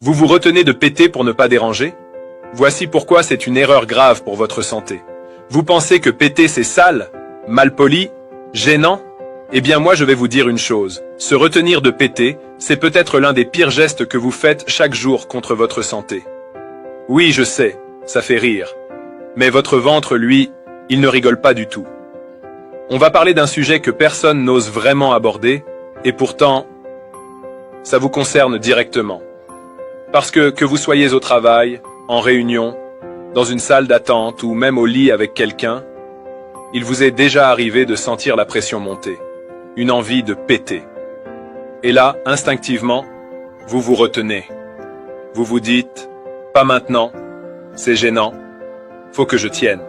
Vous vous retenez de péter pour ne pas déranger? Voici pourquoi c'est une erreur grave pour votre santé. Vous pensez que péter c'est sale, malpoli, gênant? Eh bien moi je vais vous dire une chose, se retenir de péter, c'est peut-être l'un des pires gestes que vous faites chaque jour contre votre santé. Oui, je sais, ça fait rire. Mais votre ventre, lui, il ne rigole pas du tout. On va parler d'un sujet que personne n'ose vraiment aborder, et pourtant, ça vous concerne directement. Parce que vous soyez au travail, en réunion, dans une salle d'attente ou même au lit avec quelqu'un, il vous est déjà arrivé de sentir la pression monter, une envie de péter. Et là, instinctivement, vous vous retenez. Vous vous dites, pas maintenant, c'est gênant, faut que je tienne.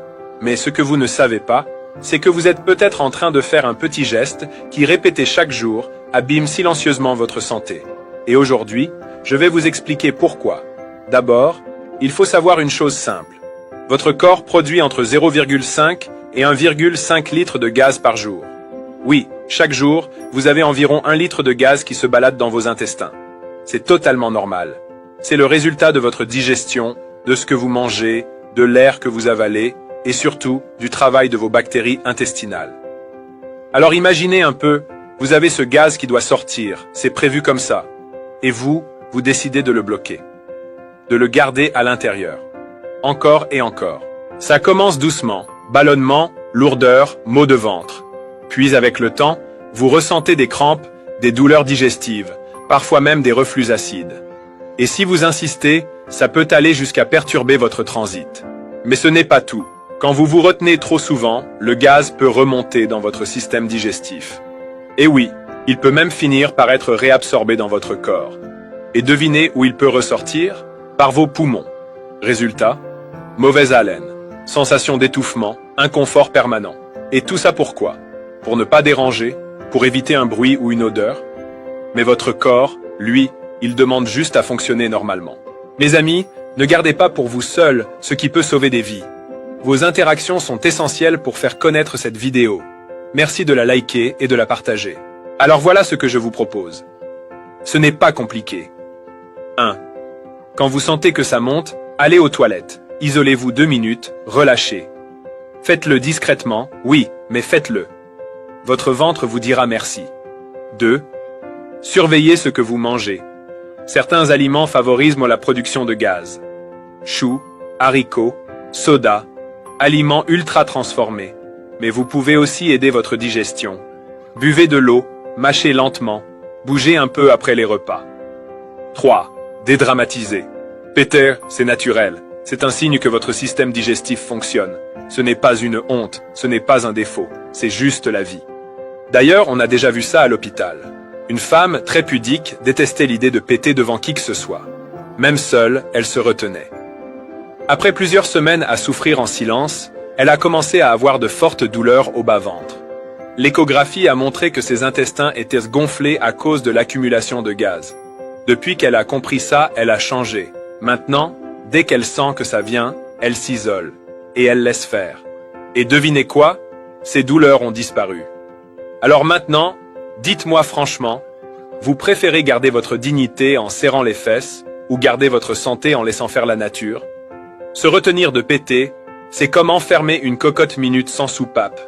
Mais ce que vous ne savez pas, c'est que vous êtes peut-être en train de faire un petit geste qui, répété chaque jour, abîme silencieusement votre santé. Et aujourd'hui, je vais vous expliquer pourquoi. D'abord, il faut savoir une chose simple. Votre corps produit entre 0,5 et 1,5 litres de gaz par jour. Oui, chaque jour, vous avez environ 1 litre de gaz qui se balade dans vos intestins. C'est totalement normal. C'est le résultat de votre digestion, de ce que vous mangez, de l'air que vous avalez, et surtout du travail de vos bactéries intestinales. Alors imaginez un peu, vous avez ce gaz qui doit sortir, c'est prévu comme ça. Et vous décidez de le bloquer. De le garder à l'intérieur. Encore et encore. Ça commence doucement, ballonnement, lourdeur, maux de ventre. Puis avec le temps, vous ressentez des crampes, des douleurs digestives, parfois même des reflux acides. Et si vous insistez, ça peut aller jusqu'à perturber votre transit. Mais ce n'est pas tout. Quand vous vous retenez trop souvent, le gaz peut remonter dans votre système digestif. Et oui, il peut même finir par être réabsorbé dans votre corps. Et devinez où il peut ressortir? Par vos poumons. Résultat, mauvaise haleine, sensation d'étouffement, inconfort permanent. Et tout ça pourquoi? Pour ne pas déranger, pour éviter un bruit ou une odeur? Mais votre corps, lui, il demande juste à fonctionner normalement. Mes amis, ne gardez pas pour vous seul ce qui peut sauver des vies. Vos interactions sont essentielles pour faire connaître cette vidéo. Merci de la liker et de la partager. Alors voilà ce que je vous propose. Ce n'est pas compliqué. 1. Quand vous sentez que ça monte, allez aux toilettes. Isolez-vous 2 minutes, relâchez. Faites-le discrètement, oui, mais faites-le. Votre ventre vous dira merci. 2. Surveillez ce que vous mangez. Certains aliments favorisent la production de gaz. Choux, haricots, soda, aliments ultra transformés. Mais vous pouvez aussi aider votre digestion. Buvez de l'eau, mâchez lentement, bougez un peu après les repas. 3. Dédramatisez. Péter, c'est naturel. C'est un signe que votre système digestif fonctionne. Ce n'est pas une honte, ce n'est pas un défaut, c'est juste la vie. D'ailleurs, on a déjà vu ça à l'hôpital. Une femme, très pudique, détestait l'idée de péter devant qui que ce soit. Même seule, elle se retenait. Après plusieurs semaines à souffrir en silence, elle a commencé à avoir de fortes douleurs au bas-ventre. L'échographie a montré que ses intestins étaient gonflés à cause de l'accumulation de gaz. Depuis qu'elle a compris ça, elle a changé. Maintenant, dès qu'elle sent que ça vient, elle s'isole. Et elle laisse faire. Et devinez quoi? Ses douleurs ont disparu. Alors maintenant, dites-moi franchement, vous préférez garder votre dignité en serrant les fesses ou garder votre santé en laissant faire la nature? Se retenir de péter, c'est comme enfermer une cocotte minute sans soupape.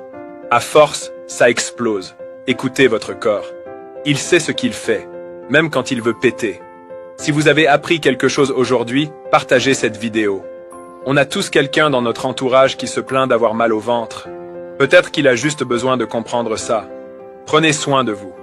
À force, ça explose. Écoutez votre corps. Il sait ce qu'il fait, même quand il veut péter. Si vous avez appris quelque chose aujourd'hui, partagez cette vidéo. On a tous quelqu'un dans notre entourage qui se plaint d'avoir mal au ventre. Peut-être qu'il a juste besoin de comprendre ça. Prenez soin de vous.